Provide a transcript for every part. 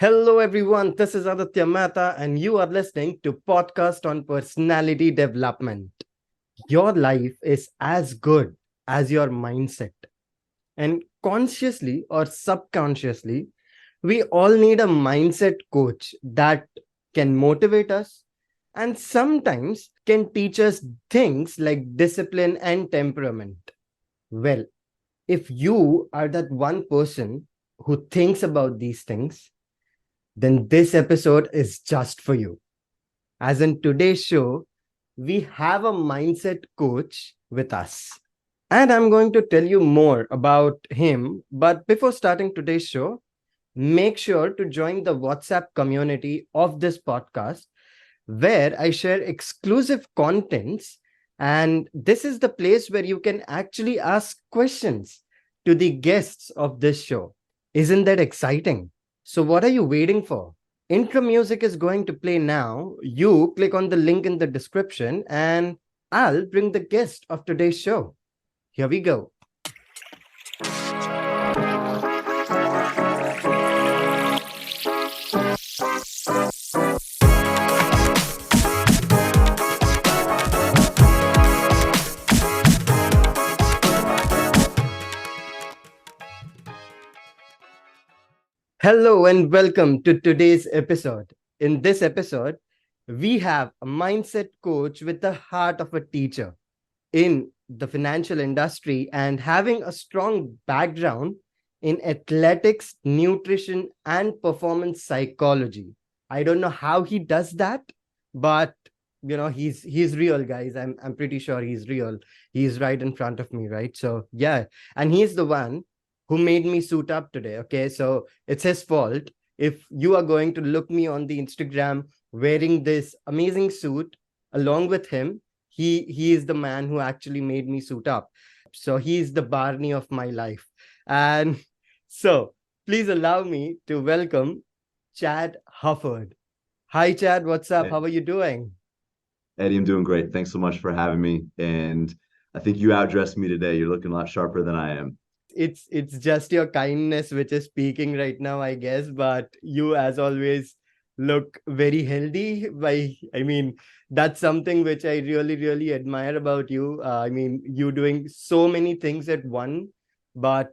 Hello, everyone. This is Aaditya Mehta, and you are listening to Podcast on Personality Development. Your life is as good as your mindset. And consciously or subconsciously, we all need a mindset coach that can motivate us and sometimes can teach us things like discipline and temperament. Well, if you are that one person who thinks about these things, then this episode is just for you. As in today's show, we have a mindset coach with us. And I'm going to tell you more about him. But before starting today's show, make sure to join the WhatsApp community of this podcast where I share exclusive contents. And this is the place where you can actually ask questions to the guests of this show. Isn't that exciting? So, what are you waiting for? Intro music is going to play now. You click on the link in the description, and I'll bring the guest of today's show. Here we go. Hello and welcome to today's episode. In this episode, we have a mindset coach with the heart of a teacher in the financial industry and having a strong background in athletics, nutrition, and performance psychology. I don't know how he does that, but he's real, guys. I'm pretty sure he's real. He's right in front of me, right? So yeah, and he's the one who made me suit up today. Okay, so it's his fault if you are going to look me on the Instagram wearing this amazing suit along with him. He is the man who actually made me suit up. So he's the Barney of my life. And so please allow me to welcome Chad Hufford. Hi Chad, what's up? Hey, How are you doing? Eddie, I'm doing great. Thanks so much for having me. And I think you outdressed me today. You're looking a lot sharper than I am. It's just your kindness which is speaking right now, I guess, but you as always look very healthy. I mean, that's something which I really admire about you. I mean, you doing so many things at one, but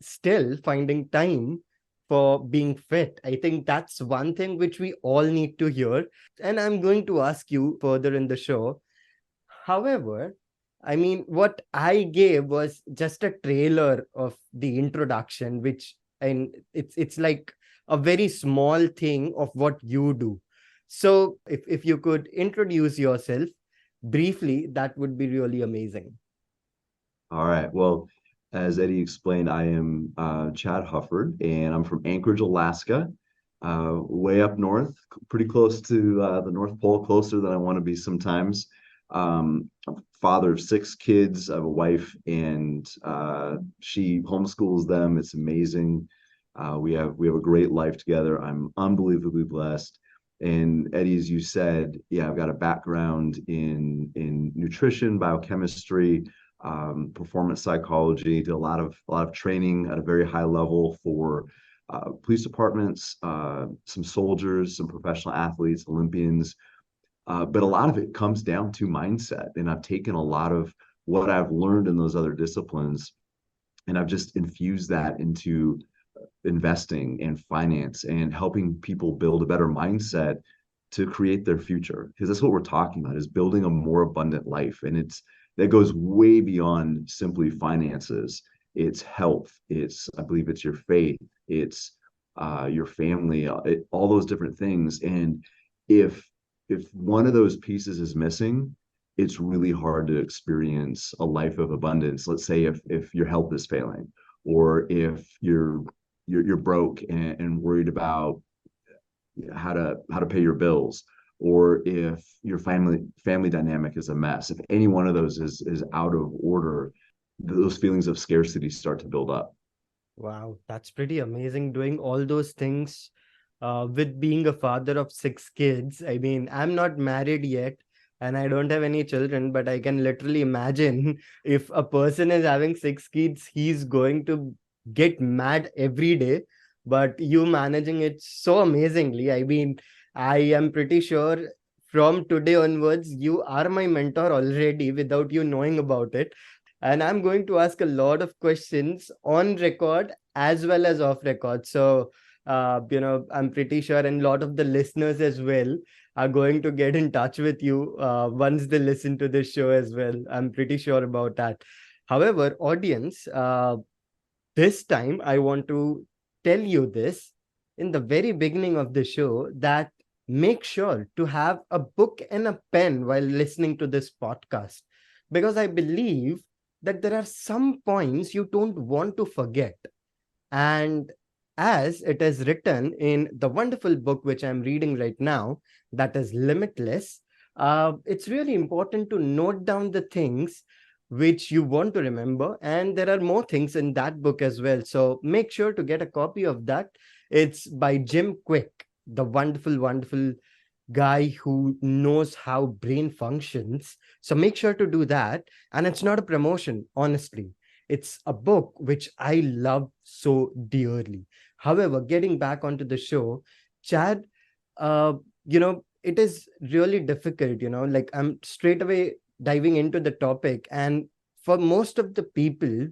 still finding time for being fit. I think that's one thing which we all need to hear, and I'm going to ask you further in the show. However, I mean, what I gave was just a trailer of the introduction, which, and it's like a very small thing of what you do. So if you could introduce yourself briefly, that would be really amazing. All right. Well, as Eddie explained, I am Chad Hufford, and I'm from Anchorage, Alaska, way up north, pretty close to the North Pole, closer than I want to be sometimes. I'm a father of six kids. I have a wife, and she homeschools them. It's amazing. We have a great life together. I'm unbelievably blessed. And Eddie, as you said, yeah, I've got a background in nutrition, biochemistry, performance psychology. Did a lot of training at a very high level for police departments, some soldiers, some professional athletes, Olympians. But a lot of it comes down to mindset. And I've taken a lot of what I've learned in those other disciplines, and I've just infused that into investing and finance and helping people build a better mindset to create their future, because that's what we're talking about, is building a more abundant life. And it's that goes way beyond simply finances. It's health, it's, I believe, it's your faith, it's your family, all those different things. And if one of those pieces is missing, it's really hard to experience a life of abundance. Let's say if your health is failing, or if you're broke and worried about how to pay your bills, or if your family dynamic is a mess. If any one of those is out of order, those feelings of scarcity start to build up. Wow, that's pretty amazing doing all those things with being a father of six kids. I mean, I'm not married yet and I don't have any children, but I can literally imagine if a person is having six kids, he's going to get mad every day but you managing it so amazingly. I mean, I am pretty sure from today onwards, you are my mentor already without you knowing about it. And I'm going to ask a lot of questions on record as well as off record. So, I'm pretty sure, and a lot of the listeners as well are going to get in touch with you once they listen to this show as well. I'm pretty sure about that. However, audience, this time I want to tell you this in the very beginning of the show that make sure to have a book and a pen while listening to this podcast, because I believe that there are some points you don't want to forget. And as it is written in the wonderful book which I'm reading right now, that is Limitless, it's really important to note down the things which you want to remember. And there are more things in that book as well. So make sure to get a copy of that. It's by Jim Quick, the wonderful, wonderful guy who knows how brain functions. So make sure to do that. And it's not a promotion, honestly. It's a book which I love so dearly. However, getting back onto the show, Chad, uh, it is really difficult, like I'm straight away diving into the topic. And for most of the people,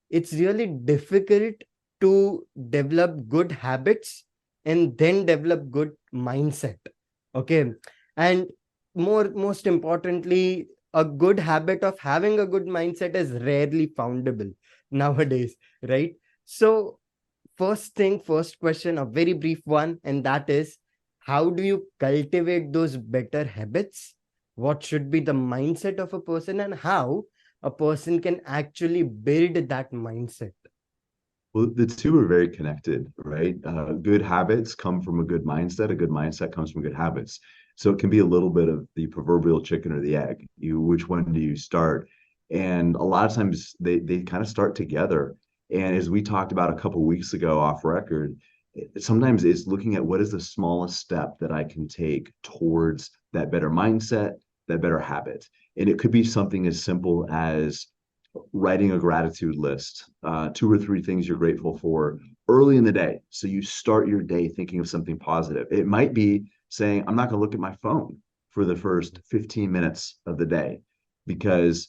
it's really difficult to develop good habits and then develop good mindset. Okay. And most importantly, a good habit of having a good mindset is rarely foundable nowadays, right? So first thing, first question, a very brief one, and that is, how do you cultivate those better habits? What should be the mindset of a person, and how a person can actually build that mindset? Well, the two are very connected, right? Good habits come from a good mindset. A good mindset comes from good habits. So it can be a little bit of the proverbial chicken or the egg. Which one do you start? And a lot of times they kind of start together. And as we talked about a couple of weeks ago off record, sometimes it's looking at what is the smallest step that I can take towards that better mindset, that better habit. And it could be something as simple as writing a gratitude list, two or three things you're grateful for early in the day. So you start your day thinking of something positive. It might be saying, I'm not going to look at my phone for the first 15 minutes of the day because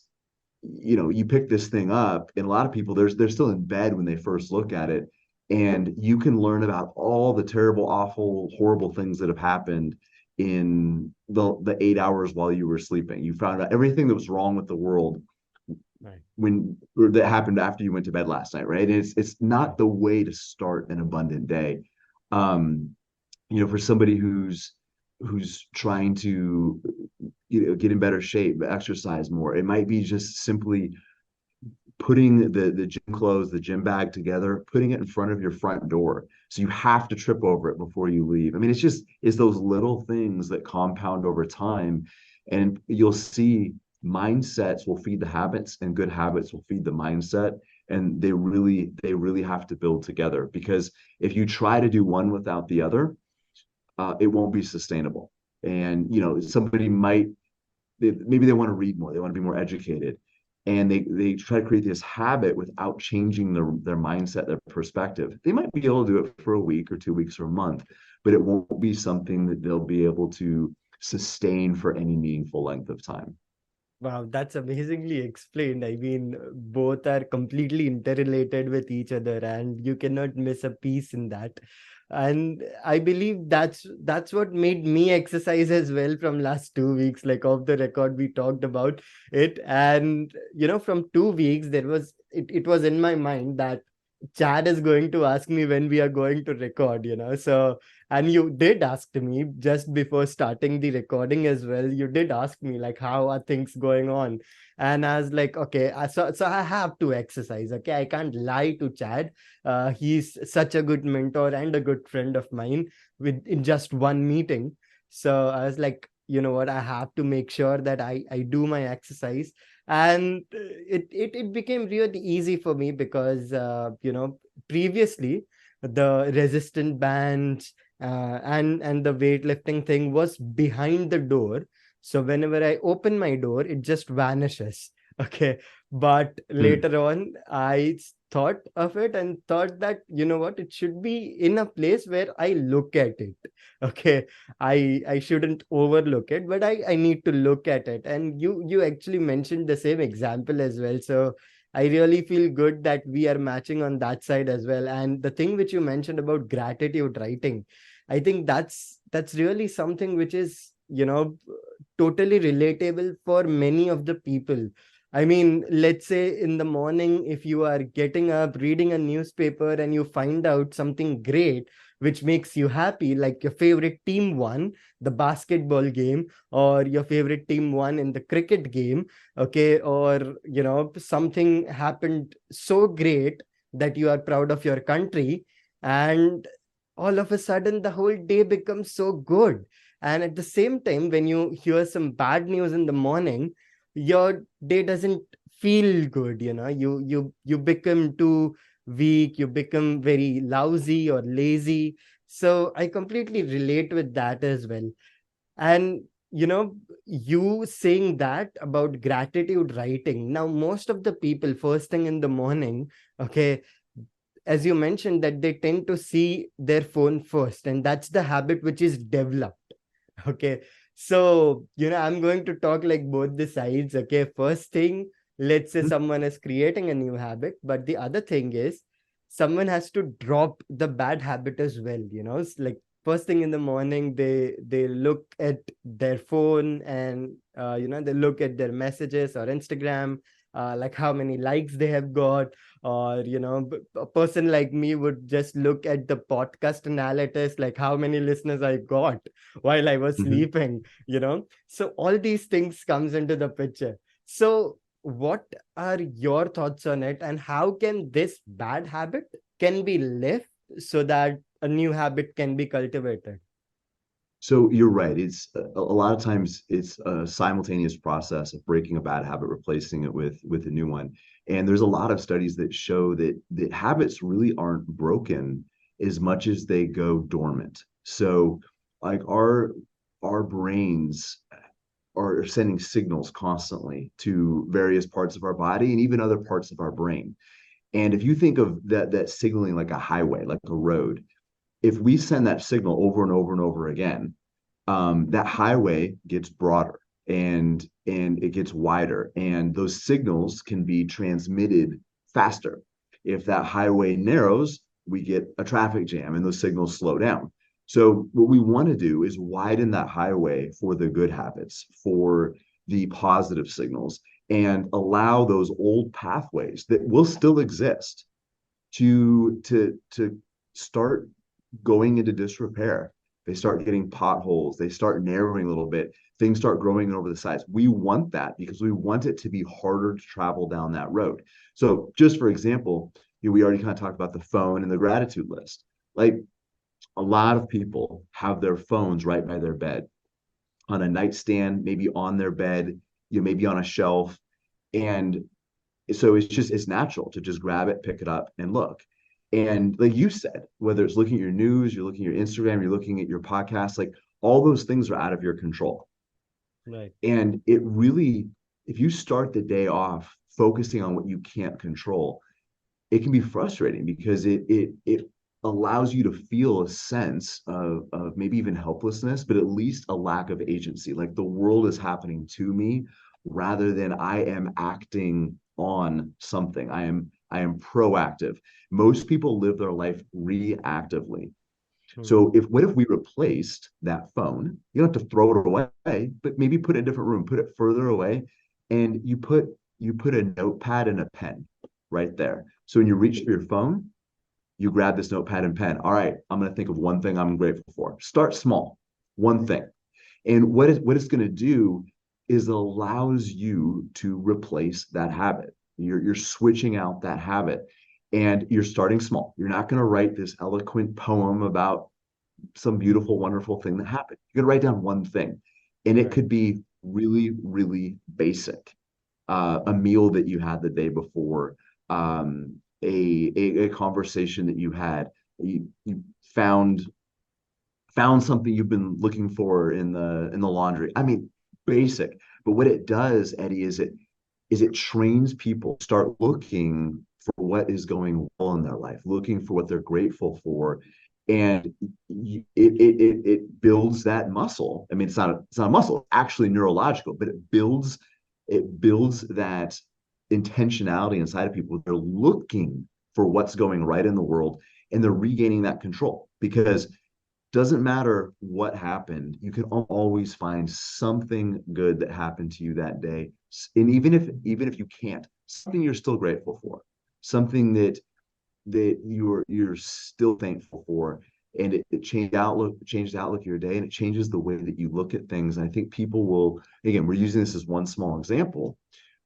you pick this thing up, and a lot of people they're still in bed when they first look at it, and you can learn about all the terrible, awful, horrible things that have happened in the 8 hours while you were sleeping. You found out everything that was wrong with the world Right. when or that happened after you went to bed last night, right? And it's not the way to start an abundant day. Um, for somebody who's trying to get in better shape, exercise more, it might be just simply putting the gym clothes, the gym bag together, putting it in front of your front door. So you have to trip over it before you leave. I mean, it's those little things that compound over time. And you'll see mindsets will feed the habits and good habits will feed the mindset. And they really have to build together, because if you try to do one without the other, it won't be sustainable. And somebody might maybe they want to read more, they want to be more educated, and they try to create this habit without changing their mindset, their perspective. They might be able to do it for a week or 2 weeks or a month, but it won't be something that they'll be able to sustain for any meaningful length of time. Wow, that's amazingly explained. I mean, both are completely interrelated with each other, and you cannot miss a piece in that. And I believe that's what made me exercise as well from last 2 weeks. Like off the record, we talked about it, and from 2 weeks, it was in my mind that Chad is going to ask me when we are going to record. So, and you did ask me just before starting the recording as well. You did ask me like, how are things going on? And I was like, okay, so I have to exercise. Okay, I can't lie to Chad. He's such a good mentor and a good friend of mine with in just one meeting. So I was like, you know what, I have to make sure that I do my exercise. And it became really easy for me because previously the resistant bands and the weightlifting thing was behind the door. So whenever I open my door, it just vanishes. Okay. But Hmm. later on, I thought of it and thought that, you know what, it should be in a place where I look at it. Okay. I shouldn't overlook it, but I need to look at it. And you actually mentioned the same example as well. So I really feel good that we are matching on that side as well. And the thing which you mentioned about gratitude writing, I think that's really something which is, totally relatable for many of the people. I mean, let's say in the morning, if you are getting up, reading a newspaper, and you find out something great which makes you happy, like your favorite team won the basketball game, or your favorite team won in the cricket game, okay, or something happened so great that you are proud of your country, and all of a sudden the whole day becomes so good. And at the same time, when you hear some bad news in the morning, your day doesn't feel good. You become too weak, you become very lousy or lazy. So I completely relate with that as well. And you saying that about gratitude writing, now most of the people first thing in the morning, okay, as you mentioned, that they tend to see their phone first, and that's the habit which is developed. Okay. So, I'm going to talk like both the sides. Okay. First thing, let's say someone is creating a new habit, but the other thing is someone has to drop the bad habit as well. It's like first thing in the morning, they look at their phone, and they look at their messages or Instagram, like how many likes they have got, or a person like me would just look at the podcast analytics, like how many listeners I got while I was Hmm. sleeping. So all these things comes into the picture. So what are your thoughts on it, and how can this bad habit can be left so that a new habit can be cultivated? So you're right. It's a lot of times it's a simultaneous process of breaking a bad habit, replacing it with a new one. And there's a lot of studies that show that habits really aren't broken as much as they go dormant. So like our brains are sending signals constantly to various parts of our body and even other parts of our brain. And if you think of that signaling like a highway, like a road, if we send that signal over and over and over again, that highway gets broader and it gets wider, and those signals can be transmitted faster. If that highway narrows, we get a traffic jam, and those signals slow down. So what we want to do is widen that highway for the good habits, for the positive signals, and allow those old pathways that will still exist to start going into disrepair. They start getting potholes, they start narrowing a little bit, things start growing over the sides. We want that because we want it to be harder to travel down that road. So just for example, we already kind of talked about the phone and the gratitude list. Like a lot of people have their phones right by their bed, on a nightstand, maybe on their bed, maybe on a shelf. And so it's natural to just grab it, pick it up, and look. And like you said, whether it's looking at your news, you're looking at your Instagram, you're looking at your podcast, like all those things are out of your control. Right. And it really, if you start the day off focusing on what you can't control, it can be frustrating because it allows you to feel a sense of maybe even helplessness, but at least a lack of agency. Like the world is happening to me rather than I am acting on something. I am proactive. Most people live their life reactively. Hmm. So what if we replaced that phone? You don't have to throw it away, but maybe put it in a different room, put it further away, and you put a notepad and a pen right there. So when you reach for your phone, you grab this notepad and pen. All right, I'm going to think of one thing I'm grateful for. Start small, one thing. And what it's going to do is it allows you to replace that habit. You're switching out that habit, and you're starting small. You're not going to write this eloquent poem about some beautiful, wonderful thing that happened. You're going to write down one thing, and it Right. could be really, really basic. A meal that you had the day before, a conversation that you had, you found something you've been looking for in the laundry. I mean, basic. But what it does, Eddie, is is it trains people to start looking for what is going well in their life, looking for what they're grateful for, and it builds that muscle. I mean, it's not a muscle, it's actually neurological, but it builds that intentionality inside of people. They're looking for what's going right in the world, and they're regaining that control, because doesn't matter what happened, you can always find something good that happened to you that day. And even if you can't, something you're still grateful for, something that you're still thankful for. And it changes the outlook of your day, and it changes the way that you look at things. And I think people will, again, we're using this as one small example,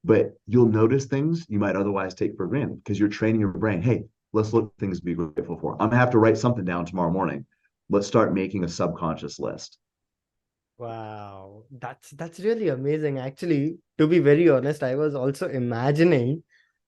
but you'll notice things you might otherwise take for granted because you're training your brain. Hey, let's look at things to be grateful for. I'm gonna have to write something down tomorrow morning. Let's start making a subconscious list. Wow, that's really amazing. Actually, to be very honest, I was also imagining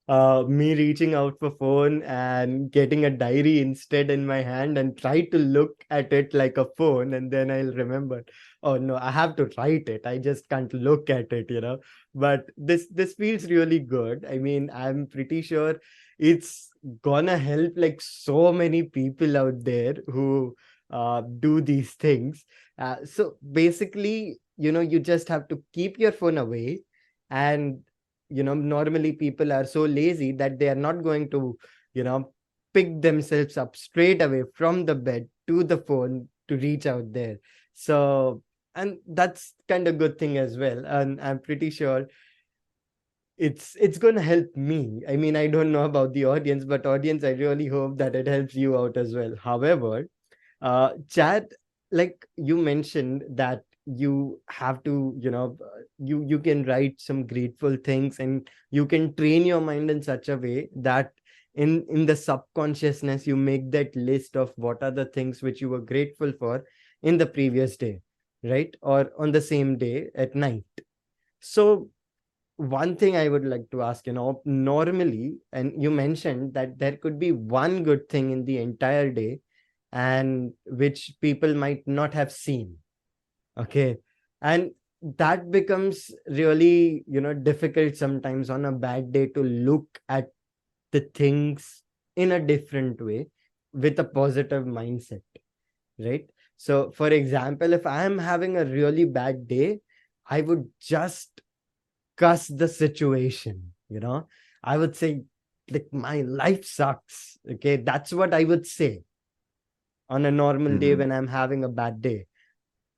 me reaching out for phone and getting a diary instead in my hand and try to look at it like a phone, and then I'll remember, oh no, I have to write it. I just can't look at it. But this feels really good. I mean, I'm pretty sure it's gonna help like so many people out there who do these things. So basically, you just have to keep your phone away. And normally people are so lazy that they are not going to you know pick themselves up straight away from the bed to the phone to reach out there. So, and that's kind of good thing as well, and I'm pretty sure it's going to help me. I mean, I don't know about the audience, but audience, I really hope that it helps you out as well. However, Chad, like you mentioned that you have to, you can write some grateful things, and you can train your mind in such a way that in the subconsciousness you make that list of what are the things which you were grateful for in the previous day, right? Or on the same day at night. So one thing I would like to ask, normally, and you mentioned that there could be one good thing in the entire day and which people might not have seen. Okay. And that becomes really, difficult sometimes on a bad day to look at the things in a different way with a positive mindset, right? So, for example, if I am having a really bad day, I would just cuss the situation. I would say, like, my life sucks. Okay. That's what I would say on a normal day Mm-hmm. when I'm having a bad day.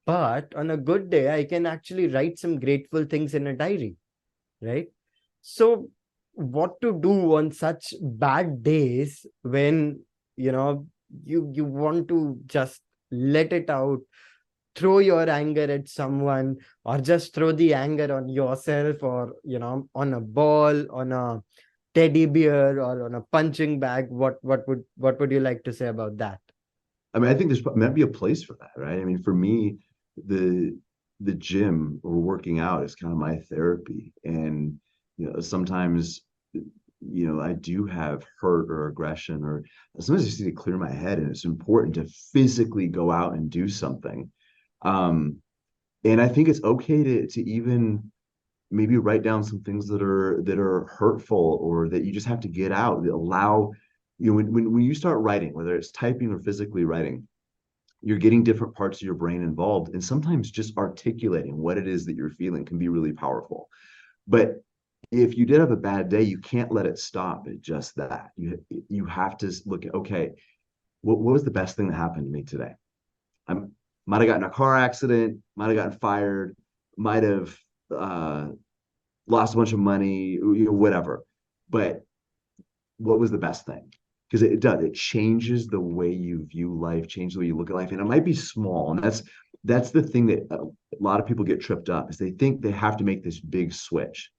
But on a good day, I can actually write some grateful things in a diary, right? So, what to do on such bad days when you know you want to just let it out, throw your anger at someone, or just throw the anger on yourself, or on a ball, on a teddy bear, or on a punching bag. What would you like to say about that? I mean, I think there's might be a place for that, right? I mean, for me, the the gym or working out is kind of my therapy. And sometimes I do have hurt or aggression, or sometimes I just need to clear my head, and it's important to physically go out and do something. Um, and I think it's okay to even maybe write down some things that are hurtful, or that you just have to get out. Allow when you start writing, whether it's typing or physically writing, you're getting different parts of your brain involved, and sometimes just articulating what it is that you're feeling can be really powerful. But if you did have a bad day, you can't let it stop at just that. You have to look at, okay, what was the best thing that happened to me today? I might have gotten a car accident, might have gotten fired, might have uh, lost a bunch of money, whatever. But what was the best thing? Because it does, it changes the way you view life, changes the way you look at life. And it might be small. And that's the thing that a lot of people get tripped up, is they think they have to make this big switch.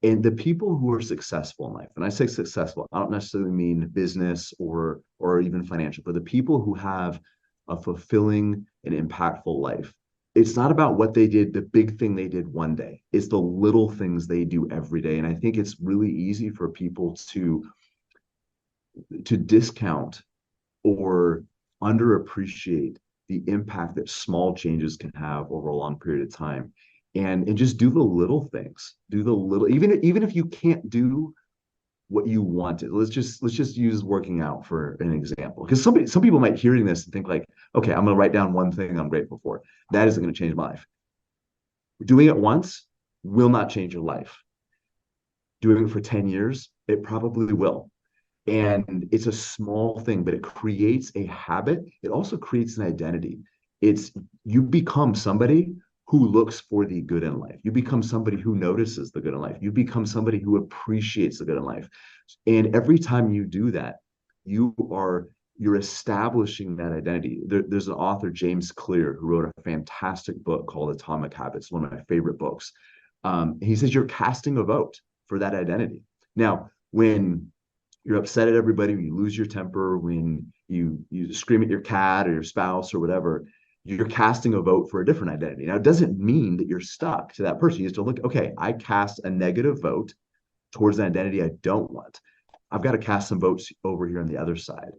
And the people who are successful in life, and I say successful, I don't necessarily mean business or even financial, but the people who have a fulfilling and impactful life, it's not about what they did, the big thing they did one day. It's the little things they do every day. And I think it's really easy for people to discount or underappreciate the impact that small changes can have over a long period of time. and just do the little things. Do the little, even if you can't do what you wanted. Let's just use working out for an example. Because some people might hearing this and think like, okay, I'm gonna write down one thing I'm grateful for. That isn't gonna change my life. Doing it once will not change your life. Doing it for 10 years, it probably will. And it's a small thing, but it creates a habit. It also creates an identity. It's You become somebody who looks for the good in life. You become somebody who notices the good in life. You become somebody who appreciates the good in life. And every time you do that, you are you're establishing that identity. There's an author, James Clear, who wrote a fantastic book called Atomic Habits, one of my favorite books. He says you're casting a vote for that identity. Now, when you're upset at everybody, when you lose your temper, when you scream at your cat or your spouse or whatever, you're casting a vote for a different identity. Now, it doesn't mean that you're stuck to that person. You have to look, okay, I cast a negative vote towards an identity I don't want. I've got to cast some votes over here on the other side.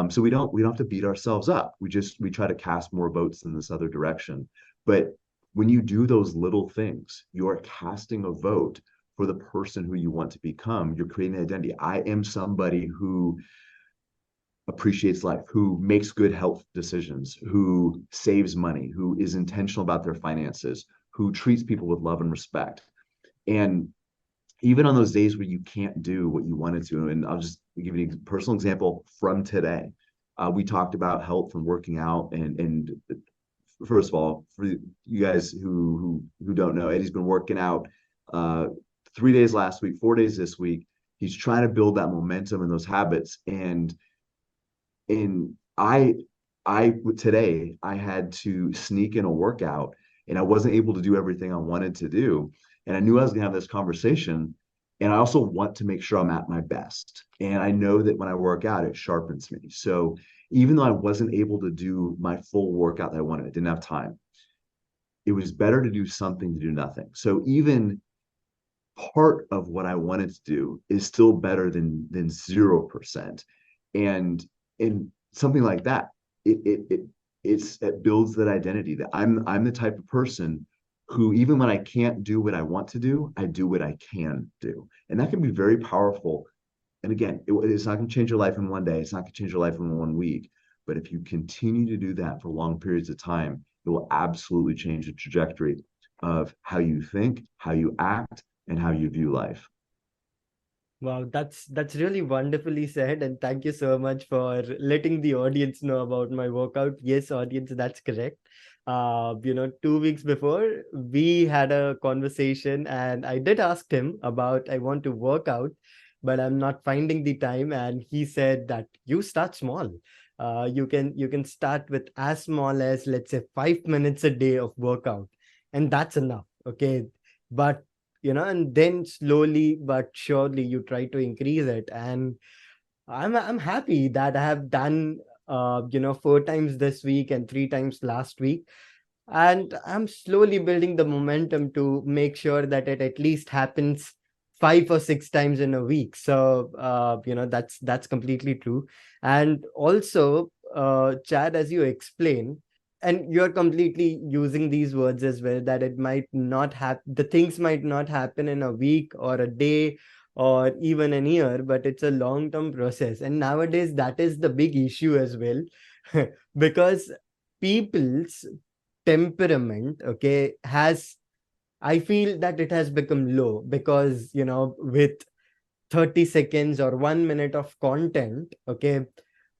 So we don't have to beat ourselves up. We try to cast more votes in this other direction. But when you do those little things, you're casting a vote for the person who you want to become. You're creating an identity. I am somebody who appreciates life, who makes good health decisions, who saves money, who is intentional about their finances, who treats people with love and respect. And even on those days where you can't do what you wanted to, and I'll just give you a personal example from today. We talked about health and working out, and first of all, for you guys who don't know, Eddie's been working out 3 days last week, 4 days this week. He's trying to build that momentum and those habits. And I today I had to sneak in a workout, and I wasn't able to do everything I wanted to do. And I knew I was gonna have this conversation. And I also want to make sure I'm at my best. And I know that when I work out, it sharpens me. So even though I wasn't able to do my full workout that I wanted, I didn't have time. It was better to do something to do nothing. So even part of what I wanted to do is still better than 0%. And in something like that, it builds that identity that I'm the type of person who, even when I can't do what I want to do, I do what I can do. And that can be very powerful. And again, it's not going to change your life in one day. It's not going to change your life in 1 week. But if you continue to do that for long periods of time, it will absolutely change the trajectory of how you think, how you act, and how you view life. Wow, that's really wonderfully said, and thank you so much for letting the audience know about my workout. Yes, audience, that's correct. 2 weeks before we had a conversation, and I did ask him about I want to work out, but I'm not finding the time, and he said that you start small. You can start with as small as, let's say, 5 minutes a day of workout, and that's enough. Okay, but and then slowly but surely you try to increase it. And I'm happy that I have done 4 times this week and 3 times last week, and I'm slowly building the momentum to make sure that it at least happens 5 or 6 times in a week. So that's completely true. And also, Chad, as you explain, and you're completely using these words as well, that it might not have the things might not happen in a week or a day or even an year, but it's a long term process. And nowadays that is the big issue as well. Because people's temperament, okay, has I feel that it has become low, because with 30 seconds or 1 minute of content, okay,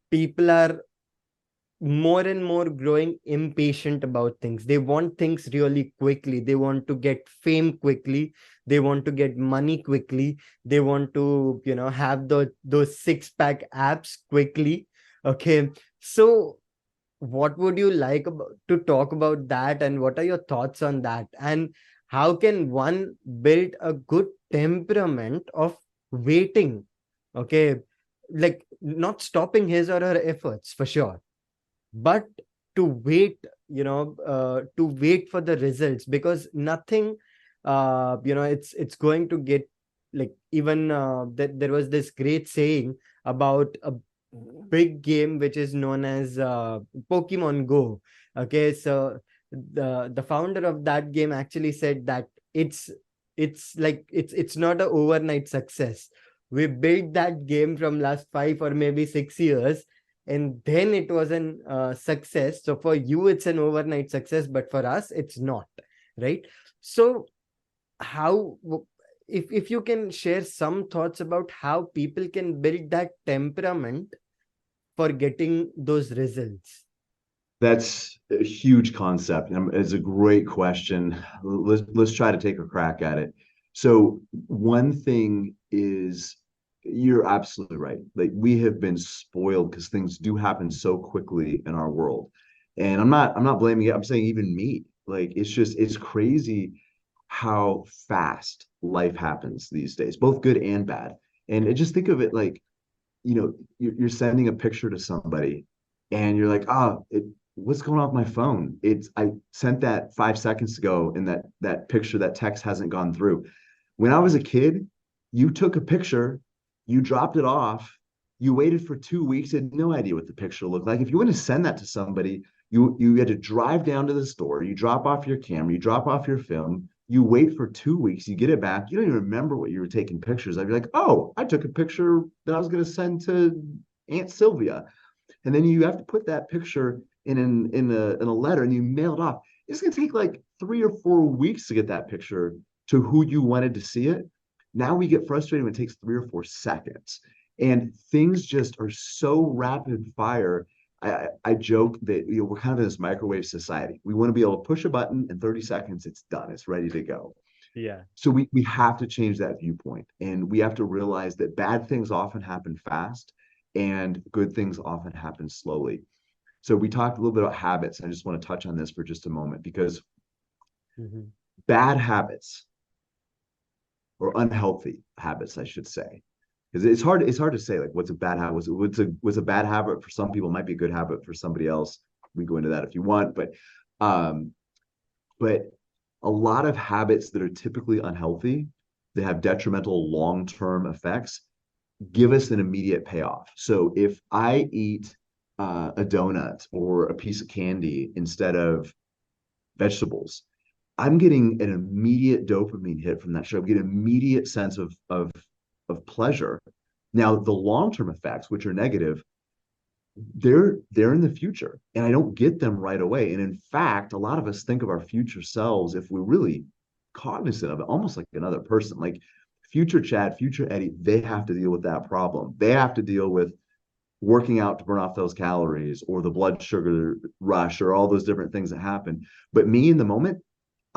people are more and more growing impatient about things. They want things really quickly. They want to get fame quickly. They want to get money quickly. They want to, have those six-pack abs quickly. Okay. So what would you like to talk about that, and what are your thoughts on that, and how can one build a good temperament of waiting, okay, like not stopping his or her efforts for sure, but to wait, to wait for the results, because nothing, it's going to get, like, even that there was this great saying about a big game which is known as Pokemon Go. Okay, so the founder of that game actually said that it's not an overnight success. We built that game from last 5 or maybe 6 years, and then it was an success. So for you it's an overnight success, but for us it's not, right? So how, if you can share some thoughts about how people can build that temperament for getting those results. That's a huge concept. And it's a great question. Let's try to take a crack at it. So one thing is you're absolutely right. Like we have been spoiled because things do happen so quickly in our world. And I'm not blaming it. I'm saying even me. Like it's crazy how fast life happens these days, both good and bad. And just think of it like, you're sending a picture to somebody and you're like, what's going on with my phone? I sent that 5 seconds ago and that picture, that text hasn't gone through. When I was a kid, you took a picture, you dropped it off, you waited for 2 weeks, had no idea what the picture looked like. If you want to send that to somebody, you had to drive down to the store, you drop off your camera, you drop off your film, you wait for 2 weeks, you get it back, you don't even remember what you were taking pictures. I'd be like, oh, I took a picture that I was going to send to Aunt Sylvia. And then you have to put that picture in a letter and you mail it off. It's going to take like 3 or 4 weeks to get that picture to who you wanted to see it. Now we get frustrated when it takes 3 or 4 seconds, and things just are so rapid fire. I joke that we're kind of in this microwave society. We want to be able to push a button in 30 seconds, it's done, it's ready to go. Yeah. So we have to change that viewpoint, and we have to realize that bad things often happen fast and good things often happen slowly. So we talked a little bit about habits. I just want to touch on this for just a moment because Mm-hmm. bad habits, or unhealthy habits, I should say, because it's hard to say like what's a bad habit. What's a bad habit for some people might be a good habit for somebody else. We go into that if you want, um, but a lot of habits that are typically unhealthy, that have detrimental long-term effects, give us an immediate payoff. So if I eat a donut or a piece of candy instead of vegetables, I'm getting an immediate dopamine hit from that sugar. I get an immediate sense of pleasure. Now, the long-term effects, which are negative, they're in the future, and I don't get them right away. And in fact, a lot of us think of our future selves, if we're really cognizant of it, almost like another person. Like future Chad, future Eddie, they have to deal with that problem. They have to deal with working out to burn off those calories or the blood sugar rush or all those different things that happen. But me in the moment,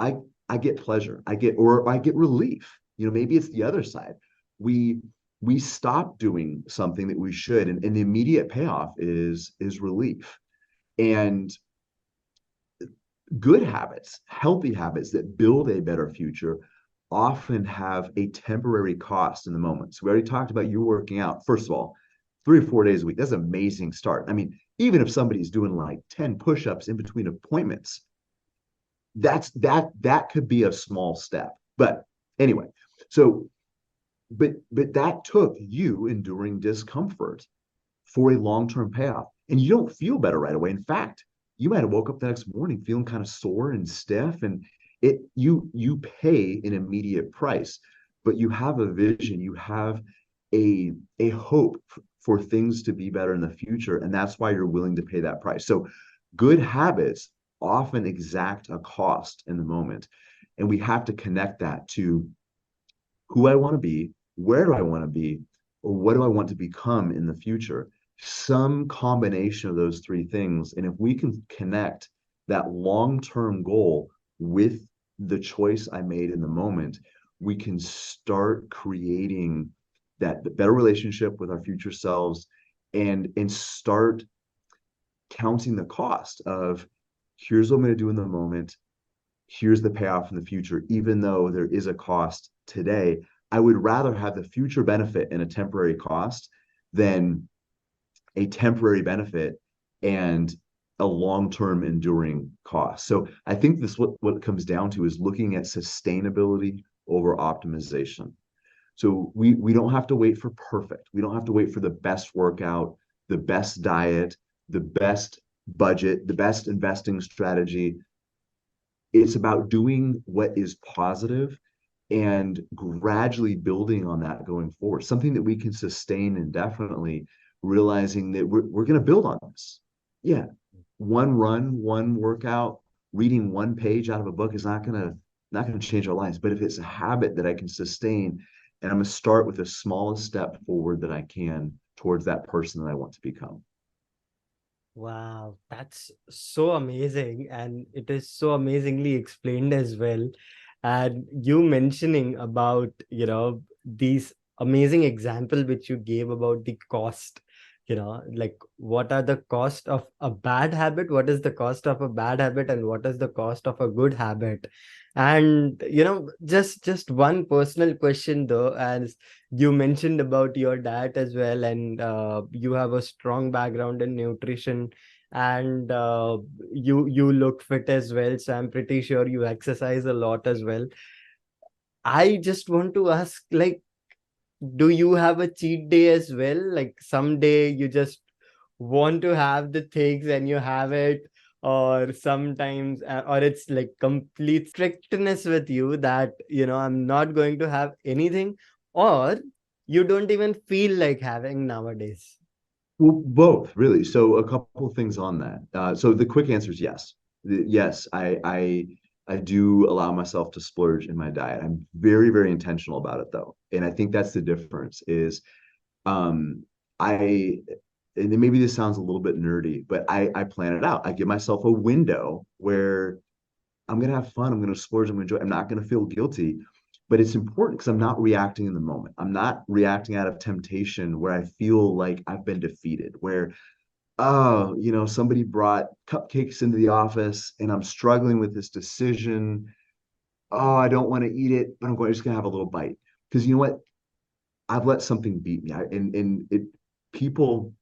I I get pleasure. I get relief. Maybe it's the other side. We we stop doing something that we should, and the immediate payoff is relief. And good habits, healthy habits that build a better future often have a temporary cost in the moment. So we already talked about you working out. First of all, 3 or 4 days a week, that's an amazing start. I mean, even if somebody's doing like 10 push-ups in between appointments, that could be a small step. But anyway, so but that took you enduring discomfort for a long-term payoff. And you don't feel better right away. In fact, you might have woke up the next morning feeling kind of sore and stiff, and you pay an immediate price, but you have a vision, you have a hope for things to be better in the future, and that's why you're willing to pay that price. So good habits often exact a cost in the moment, and we have to connect that to who I want to be, where do I want to be, or what do I want to become in the future. Some combination of those three things. And if we can connect that long-term goal with the choice I made in the moment, we can start creating that better relationship with our future selves, and start counting the cost of, here's what I'm going to do in the moment, here's the payoff in the future. Even though there is a cost today, I would rather have the future benefit and a temporary cost than a temporary benefit and a long-term enduring cost. So I think what it comes down to is looking at sustainability over optimization. So we don't have to wait for perfect. We don't have to wait for the best workout, the best diet, the best budget, the best investing strategy. it's about doing what is positive and gradually building on that going forward, something that we can sustain indefinitely, realizing that we're going to build on this. Yeah, one run, one workout, reading one page out of a book is not going to change our lives. But if it's a habit that I can sustain, and I'm going to start with the smallest step forward that I can towards that person that I want to become. Wow, that's so amazing. And it is so amazingly explained as well. And you mentioning about, these amazing example which you gave about the cost, like what are the cost of a bad habit, what is the cost of a bad habit, and what is the cost of a good habit. And just one personal question though, as you mentioned about your diet as well, and you have a strong background in nutrition, and you look fit as well, so I'm pretty sure you exercise a lot as well. I just want to ask, like, do you have a cheat day as well? Like someday you just want to have the things and you have it, or sometimes, or it's like complete strictness with you that, I'm not going to have anything, or you don't even feel like having nowadays. Well, both really. So a couple of things on that. So the quick answer is yes. Yes, I do allow myself to splurge in my diet. I'm very, very intentional about it though. And I think that's the difference is um I and maybe this sounds a little bit nerdy, but I plan it out. I give myself a window where I'm gonna have fun. I'm gonna splurge. I'm gonna enjoy. I'm not gonna feel guilty, but it's important because I'm not reacting in the moment. I'm not reacting out of temptation where I feel like I've been defeated. Where somebody brought cupcakes into the office and I'm struggling with this decision. Oh, I don't want to eat it, but just gonna have a little bite because you know what? I've let something beat me. And it people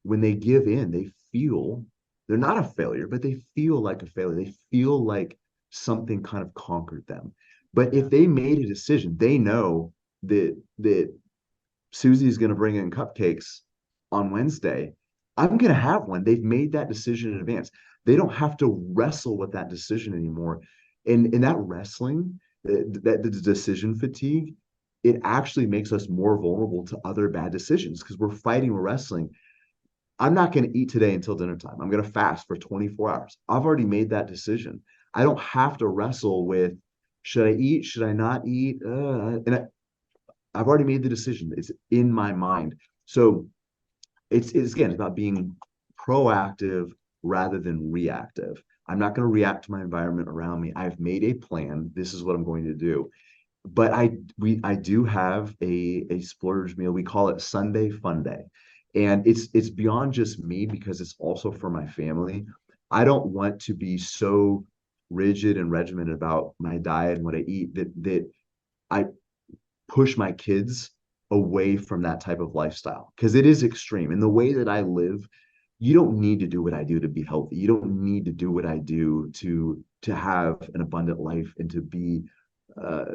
when they give in, they feel they're not a failure, but they feel like a failure. They feel like something kind of conquered them. But if Yeah. they made a decision, they know that Susie's going to bring in cupcakes on Wednesday. I'm going to have one. They've made that decision in advance. They don't have to wrestle with that decision anymore. And that wrestling, that the decision fatigue, it actually makes us more vulnerable to other bad decisions because we're fighting, we're wrestling. I'm not going to eat today until dinner time. I'm going to fast for 24 hours. I've already made that decision. I don't have to wrestle with should I eat? Should I not eat? I've already made the decision. It's in my mind. So it's again it's about being proactive rather than reactive. I'm not going to react to my environment around me. I've made a plan. This is what I'm going to do. But I do have a splurge meal. We call it Sunday Fun Day. And it's beyond just me because it's also for my family. I don't want to be so rigid and regimented about my diet and what I eat that I push my kids away from that type of lifestyle because it is extreme. And the way that I live, you don't need to do what I do to be healthy. You don't need to do what I do to have an abundant life and uh,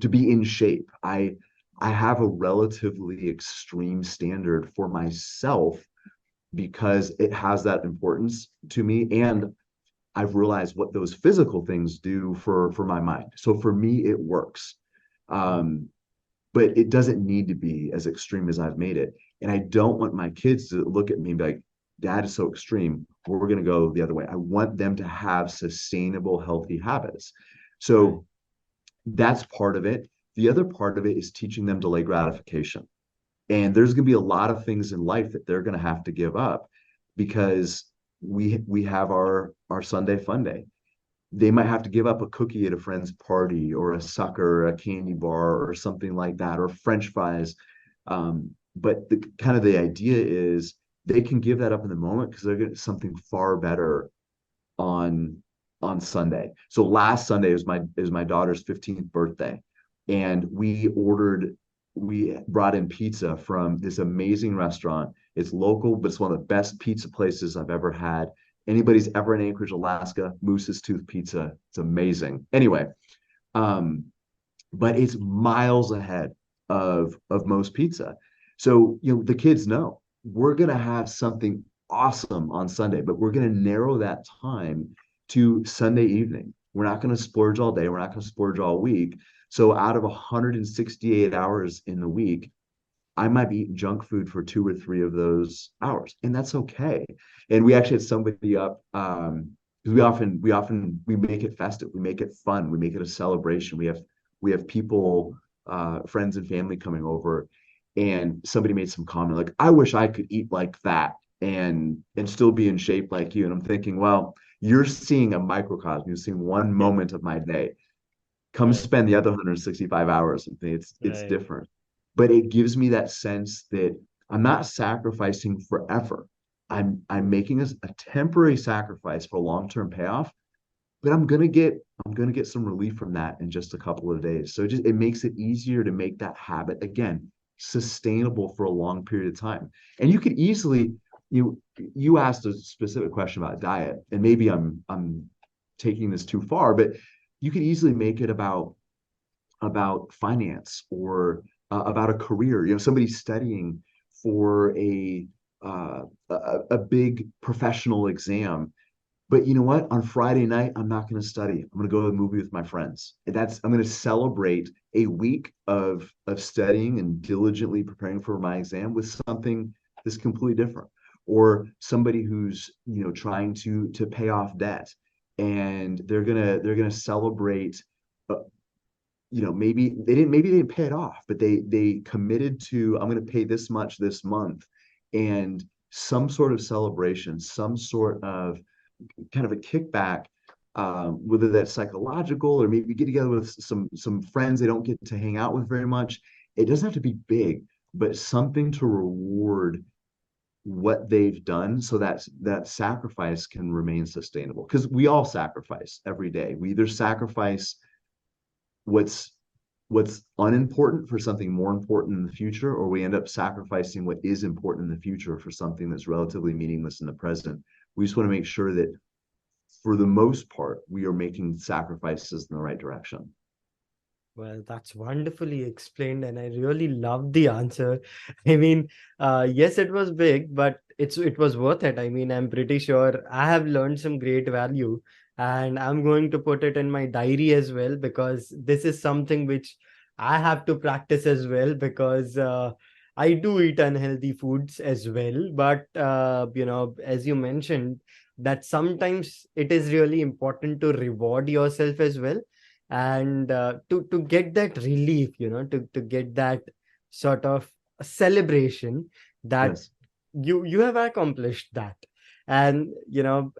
to be in shape. I have a relatively extreme standard for myself because it has that importance to me and I've realized what those physical things do for my mind. So for me it works. Um, but it doesn't need to be as extreme as I've made it. And I don't want my kids to look at me and be like, Dad is so extreme. We're going to go the other way. I want them to have sustainable, healthy habits. Right. So that's part of it. The other part of it is teaching them delay gratification. And there's going to be a lot of things in life that they're going to have to give up because we have our Sunday fun day. They might have to give up a cookie at a friend's party or a sucker, a candy bar or something like that, or French fries. But the kind of the idea is they can give that up in the moment because they're getting something far better on on Sunday. So last Sunday is my daughter's 15th birthday, and we brought in pizza from this amazing restaurant. It's local, but it's one of the best pizza places I've ever had. Anybody's ever in Anchorage, Alaska, Moose's Tooth Pizza. It's amazing. Anyway, um, but it's miles ahead of most pizza. So, the kids know we're going to have something awesome on Sunday, but we're going to narrow that time to Sunday evening. We're not going to splurge all day. We're not going to splurge all week. So out of 168 hours in the week, I might be eating junk food for 2 or 3 of those hours, and that's okay. And we actually had somebody up, because we make it festive, we make it fun, we make it a celebration. We have people, friends and family coming over, and somebody made some comment like, "I wish I could eat like that and still be in shape like you." And I'm thinking, well, you're seeing a microcosm. You're seeing one Yeah. moment of my day. Come Right. spend the other 165 hours with me. It's Right. different, but it gives me that sense that I'm not sacrificing forever. I'm making a temporary sacrifice for long-term payoff, but I'm gonna get some relief from that in just a couple of days. So it makes it easier to make that habit again sustainable for a long period of time. And you could easily you asked a specific question about diet, and maybe I'm taking this too far, but you could easily make it about finance or about a career. Somebody studying for a big professional exam, but you know what? On Friday night, I'm not going to study. I'm going to go to a movie with my friends. I'm going to celebrate a week of studying and diligently preparing for my exam with something that's completely different. Or somebody who's trying to pay off debt, and they're gonna celebrate. Uh, maybe they didn't pay it off, but they committed to, I'm going to pay this much this month, and some sort of celebration, some sort of kind of a kickback, whether that's psychological or maybe get together with some friends they don't get to hang out with very much. It doesn't have to be big, but something to reward what they've done, so that sacrifice can remain sustainable. Because we all sacrifice every day. We either sacrifice what's unimportant for something more important in the future, or we end up sacrificing what is important in the future for something that's relatively meaningless in the present. We just want to make sure that for the most part, we are making sacrifices in the right direction. Well, that's wonderfully explained, and I really loved the answer. I mean, yes, it was big, but it was worth it. I mean, I'm pretty sure I have learned some great value, and I'm going to put it in my diary as well, because this is something which I have to practice as well, because I do eat unhealthy foods as well. But as you mentioned, that sometimes it is really important to reward yourself as well, and to get that relief, to get that sort of celebration, that Yes. you have accomplished that. And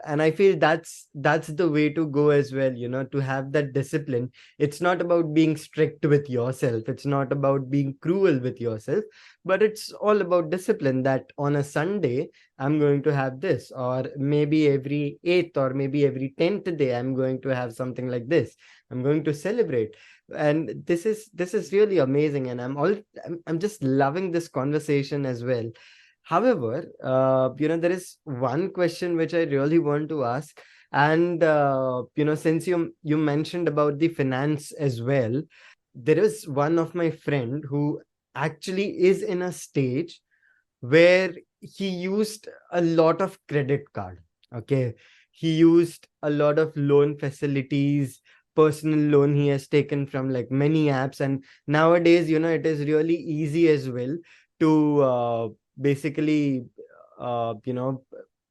I feel that's the way to go as well, to have that discipline. It's not about being strict with yourself, it's not about being cruel with yourself, but it's all about discipline, that on a Sunday I'm going to have this, or maybe every 8th or maybe every 10th day I'm going to have something like this. I'm going to celebrate. And this is really amazing, and I'm just loving this conversation as well. However, there is one question which I really want to ask. And since you mentioned about the finance as well, there is one of my friend who actually is in a stage where he used a lot of credit card. Okay, he used a lot of loan facilities, personal loan he has taken from like many apps. And nowadays, it is really easy as well to basically uh, you know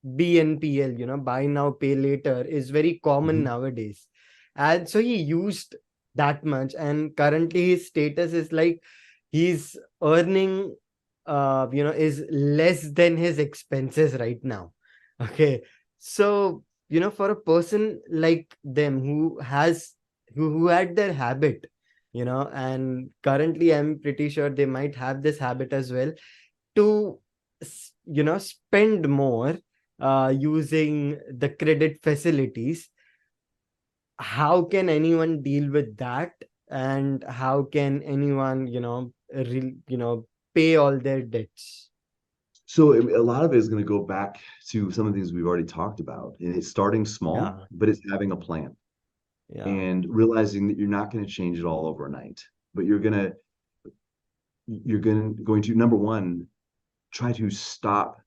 BNPL, buy now pay later, is very common Mhm. nowadays. And so he used that much, and currently his status is like he's earning is less than his expenses right now. Okay, so for a person like them who had their habit, and currently I'm pretty sure they might have this habit as well, to spend more using the credit facilities. How can anyone deal with that, and how can anyone pay all their debts? So a lot of it is going to go back to some of the things we've already talked about, and it's starting small, Yeah, but it's having a plan yeah. and realizing that you're not going to change it all overnight, but you're going to number one, try to stop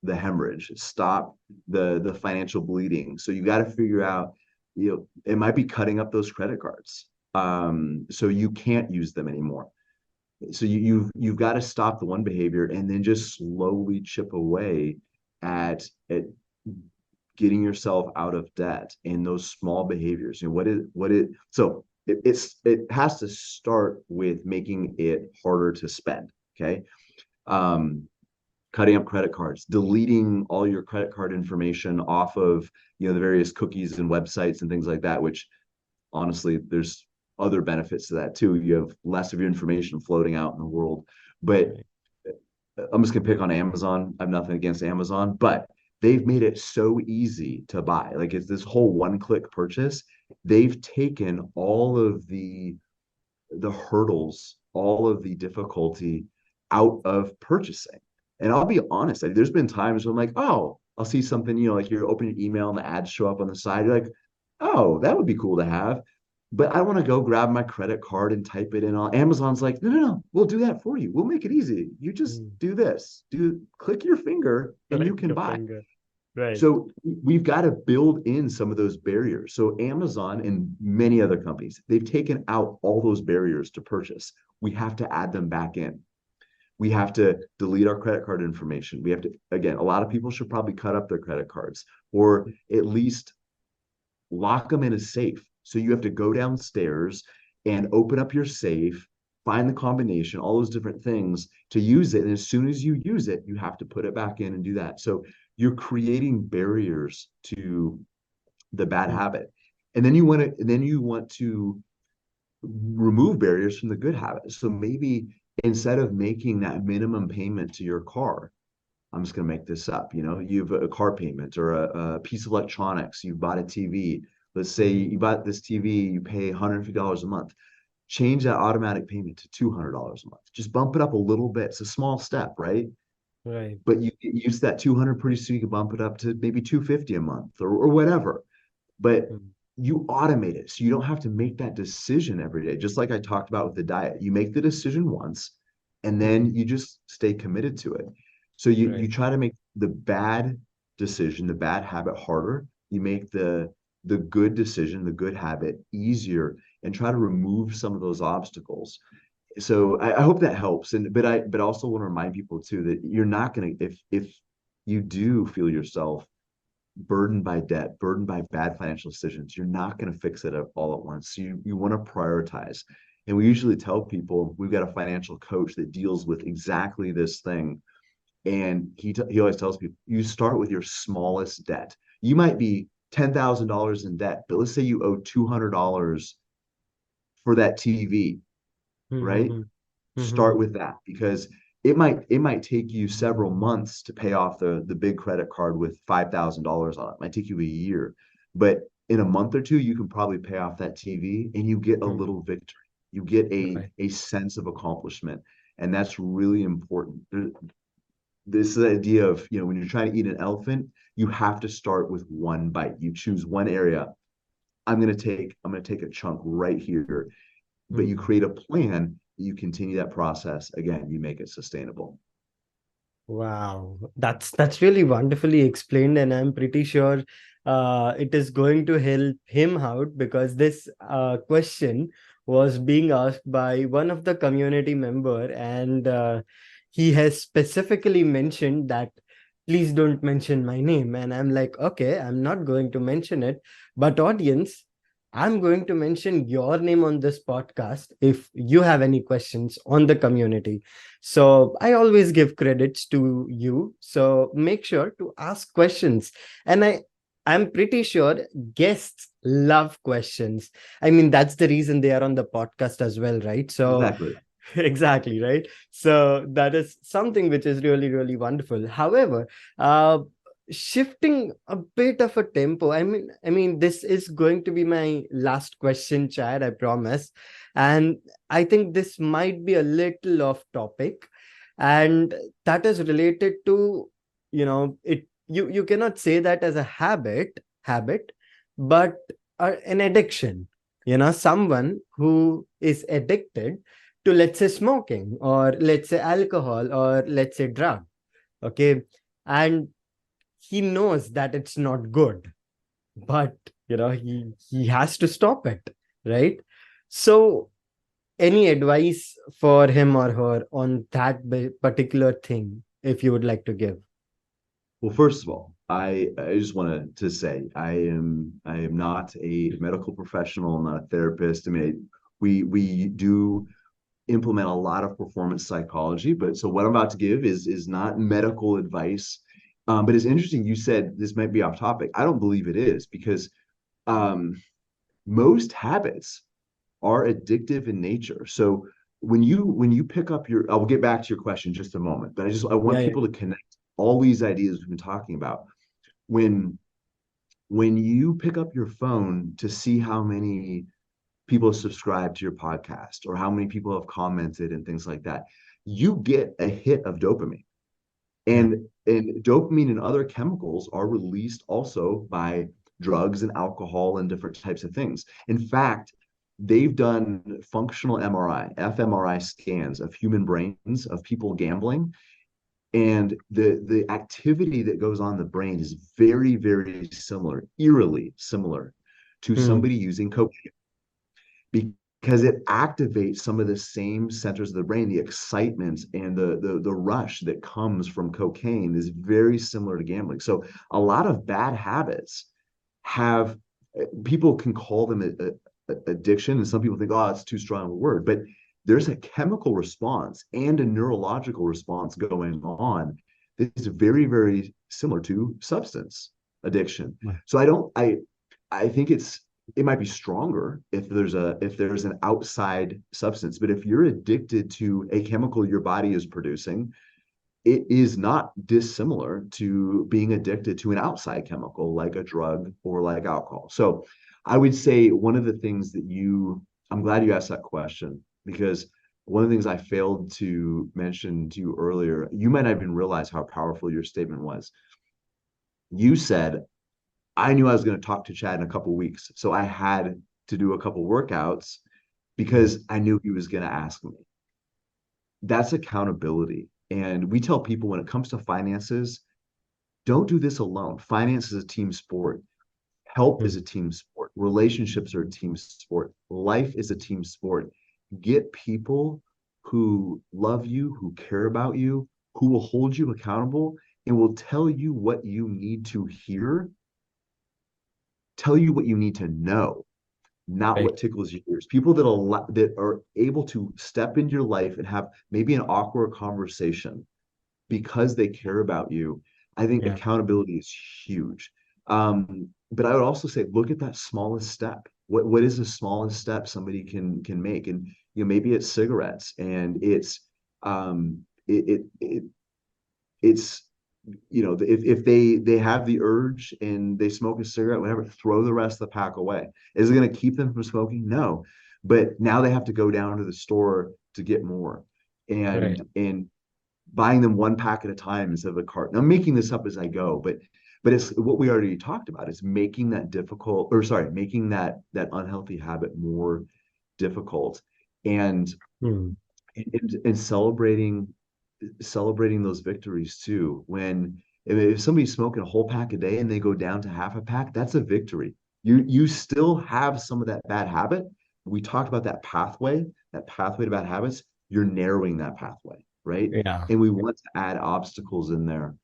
the hemorrhage, stop the financial bleeding. So you got to figure out it might be cutting up those credit cards. So you can't use them anymore. So you've got to stop the one behavior and then just slowly chip away at getting yourself out of debt in those small behaviors. So it has to start with making it harder to spend. Okay. Um, Cutting up credit cards, deleting all your credit card information off of the various cookies and websites and things like that, which honestly, there's other benefits to that too. You have less of your information floating out in the world. But I'm just gonna pick on Amazon. I have nothing against Amazon, but they've made it so easy to buy. Like it's this whole one-click purchase. They've taken all of the hurdles, all of the difficulty out of purchasing. And I'll be honest, like, there's been times where I'm like, oh, I'll see something, like you're opening your email and the ads show up on the side. You're like, oh, that would be cool to have. But I want to go grab my credit card and type it in. On Amazon's like, no, no, no, we'll do that for you. We'll make it easy. You just do this. Click your finger and you Click can your buy. finger. Right. So we've got to build in some of those barriers. So Amazon and many other companies, they've taken out all those barriers to purchase. We have to add them back in. We have to delete our credit card information. We have to, again, a lot of people should probably cut up their credit cards or at least lock them in a safe. So you have to go downstairs and open up your safe, find the combination, all those different things to use it. And as soon as you use it, you have to put it back in and do that. So you're creating barriers to the bad habit. And then you want to remove barriers from the good habit. So maybe instead of making that minimum payment to your car, I'm just going to make this up. You have a car payment or a piece of electronics. You bought a TV. Let's say you bought this TV, you pay $150 a month. Change that automatic payment to $200 a month. Just bump it up a little bit. It's a small step, right? Right. But you use that 200 pretty soon. You can bump it up to maybe 250 a month or whatever. But you automate it, so you don't have to make that decision every day. Just like I talked about with the diet, you make the decision once, and then you just stay committed to it. So you try to make the bad decision, the bad habit harder. You make the good decision, the good habit easier, and try to remove some of those obstacles. So I hope that helps. But I also want to remind people too that you're not going to, if you do feel yourself burdened by debt, burdened by bad financial decisions, you're not going to fix it all at once. So you want to prioritize. And we usually tell people we've got a financial coach that deals with exactly this thing. And he always tells people, you start with your smallest debt. You might be $10,000 in debt, but let's say you owe $200 for that TV, right? Start with that, because it might take you several months to pay off the big credit card with $5,000 on it. It might take you a year, but in a month or two, you can probably pay off that TV and you get a little victory. You get a sense of accomplishment. And that's really important. This idea of, when you're trying to eat an elephant, you have to start with one bite. You choose one area. I'm going to take a chunk right here, but you create a plan. You continue that process. Again, you make it sustainable. Wow, that's really wonderfully explained, and I'm pretty sure it is going to help him out, because this question was being asked by one of the community member, and he has specifically mentioned that please don't mention my name, and I'm like, okay, I'm not going to mention it, but audience, I'm going to mention your name on this podcast if you have any questions on the community. So I always give credits to you. So make sure to ask questions. And I'm pretty sure guests love questions. I mean, that's the reason they are on the podcast as well, right? So Exactly. exactly, right? So that is something which is really, really wonderful. However, shifting a bit of a tempo, I mean this is going to be my last question, Chad, I promise. And I think this might be a little off topic, and that is related to, it, you cannot say that as a habit, but an addiction. Someone who is addicted to, let's say, smoking, or let's say alcohol, or let's say drug. Okay. And he knows that it's not good, but he has to stop it, right? So any advice for him or her on that particular thing, if you would like to give? Well, first of all, I just wanted to say I am not a medical professional, I'm not a therapist. I mean, we do implement a lot of performance psychology, but so what I'm about to give is not medical advice. But it's interesting. You said this might be off topic. I don't believe it is because um, most habits are addictive in nature. So when you pick up your, I'll get back to your question in just a moment, but I want Yeah, yeah. people to connect all these ideas we've been talking about. When when you pick up your phone to see how many people have subscribed to your podcast or how many people have commented and things like that, you get a hit of dopamine. Yeah. And dopamine and other chemicals are released also by drugs and alcohol and different types of things. In fact, they've done functional MRI, fMRI scans of human brains of people gambling, and the activity that goes on in the brain is very, very similar, eerily similar to Hmm. somebody using cocaine, because it activates some of the same centers of the brain. The excitement and the rush that comes from cocaine is very similar to gambling. So a lot of bad habits have, people can call them addiction, and some people think, oh, it's too strong a word, but there's a chemical response and a neurological response going on that is very, very similar to substance addiction. So I think it might be stronger if there's an outside substance, but if you're addicted to a chemical your body is producing, it is not dissimilar to being addicted to an outside chemical like a drug or like alcohol. So I would say one of the things that I'm glad you asked that question, because one of the things I failed to mention to you earlier, you might not even realize how powerful your statement was. You said, I knew I was going to talk to Chad in a couple weeks, so I had to do a couple workouts Yeah. because I knew he was going to ask me. That's accountability. And we tell people when it comes to finances, don't do this alone. Finance is a team sport. Health is Hmm. a team sport. Relationships are a team sport. Life is a team sport. Get people who love you, who care about you, who will hold you accountable and will tell you what you need to hear, tell you what you need to know, not Right. what tickles your ears. People that are able to step into your life and have maybe an awkward conversation because they care about you. I think Yeah. accountability is huge. But I would also say, look at that smallest step. What is the smallest step somebody can make? And maybe it's cigarettes, and it's if they have the urge and they smoke a cigarette, whatever, throw the rest of the pack away. Is it going to keep them from smoking? No, but now they have to go down to the store to get more, Right. and buying them one pack at a time instead of a carton. I'm making this up as I go, but it's what we already talked about. Is making that difficult, or sorry, making that unhealthy habit more difficult, and Hmm. and celebrating those victories too. When if somebody's smoking a whole pack a day and they go down to half a pack, that's a victory. You still have some of that bad habit. We talked about that pathway to bad habits. You're narrowing that pathway, right? Yeah. And we want to add obstacles in there.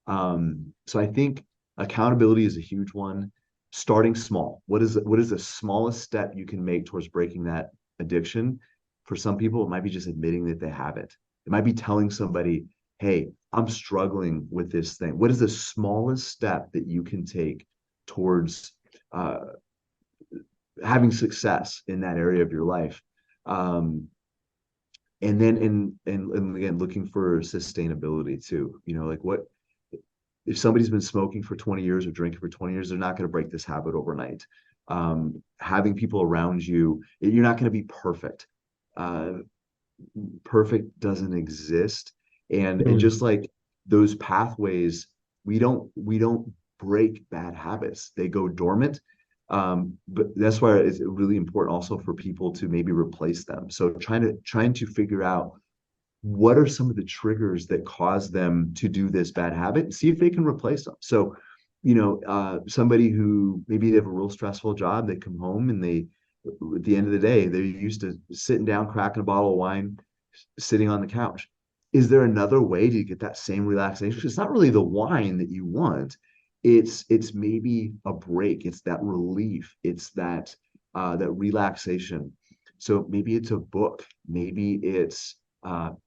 So I think accountability is a huge one. Starting small. What is the smallest step you can make towards breaking that addiction? For some people, it might be just admitting that they have it. It might be telling somebody, hey, I'm struggling with this thing. What is the smallest step that you can take towards uh, having success in that area of your life? Um, and then and again, looking for sustainability too. Like, what if somebody's been smoking for 20 years or drinking for 20 years, they're not going to break this habit overnight. Having people around you, you're not going to be perfect. Uh, Perfect doesn't exist, and Hmm. just like those pathways, we don't break bad habits, they go dormant. But that's why it's really important also for people to maybe replace them. So trying to figure out what are some of the triggers that cause them to do this bad habit and see if they can replace them. So somebody who maybe they have a real stressful job, they come home and at the end of the day, they're used to sitting down, cracking a bottle of wine, sitting on the couch. Is there another way to get that same relaxation? It's not really the wine that you want. It's maybe a break. It's that relief. It's that relaxation. So maybe it's a book. Maybe it's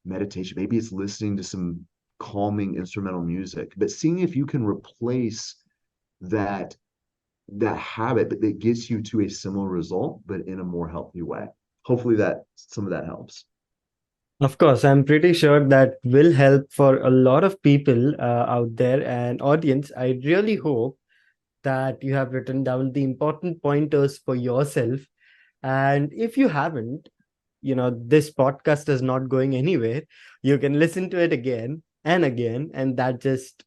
meditation. Maybe it's listening to some calming instrumental music. But seeing if you can replace that that habit, but that gets you to a similar result, but in a more healthy way. Hopefully that some of that helps. Of course, I'm pretty sure that will help for a lot of people out there and audience. I really hope that you have written down the important pointers for yourself. And if you haven't, this podcast is not going anywhere. You can listen to it again and again, and that just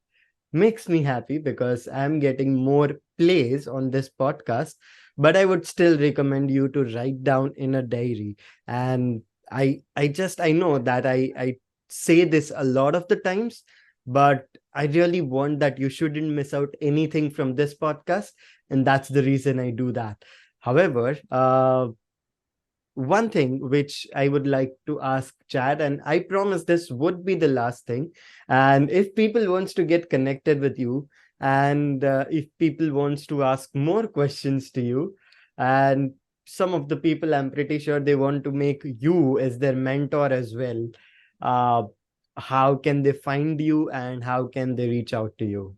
makes me happy because I'm getting more plays on this podcast. But I would still recommend you to write down in a diary. And I know that I say this a lot of the times, but I really want that you shouldn't miss out anything from this podcast, and that's the reason I do that. However, one thing which I would like to ask Chad, and I promise this would be the last thing. And if people wants to get connected with you, and if people wants to ask more questions to you, and some of the people, I'm pretty sure they want to make you as their mentor as well. Uh, how can they find you, and how can they reach out to you?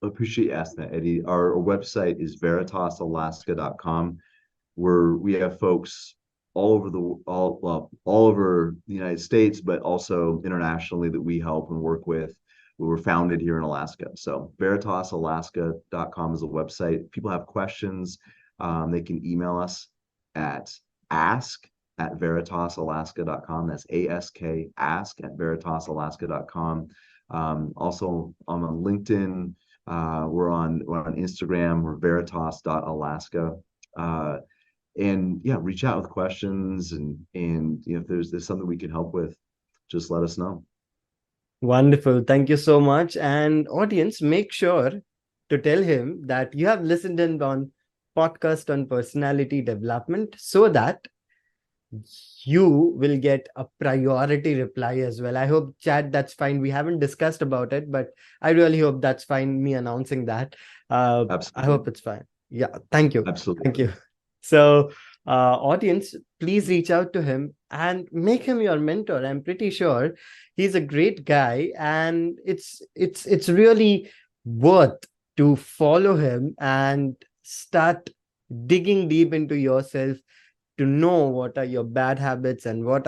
I appreciate you asking that, Eddie. Our website is veritasalaska.com, where we have folks all over the United States, but also internationally that we help and work with. We were founded here in Alaska. So veritasalaska.com is a website. If people have questions, they can email us at ask@veritasalaska.com. That's ask@veritasalaska.com. Also, I'm on LinkedIn. We're on Instagram. We're veritas.alaska. And yeah, reach out with questions, and if there's something we can help with, just let us know. Wonderful. Thank you so much. And audience, make sure to tell him that you have listened in on podcast on personality development so that you will get a priority reply as well. I hope, Chad, that's fine. We haven't discussed about it, but I really hope that's fine, me announcing that. I Absolutely. hope it's fine. Yeah, thank you. Thank Absolutely. you. So, audience, please reach out to him and make him your mentor. I'm pretty sure he's a great guy, and it's really worth to follow him and start digging deep into yourself to know what are your bad habits and what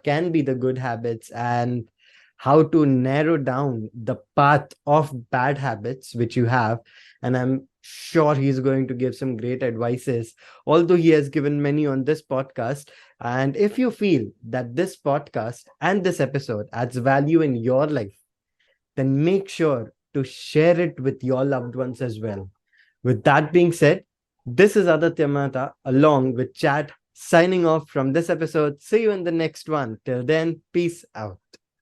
can be the good habits, and how to narrow down the path of bad habits which you have. And I'm sure he's going to give some great advices, although he has given many on this podcast. And if you feel that this podcast and this episode adds value in your life, then make sure to share it with your loved ones as well. With that being said, this is Aditya Mehta along with Chad signing off from this episode. See you in the next one. Till then, peace out.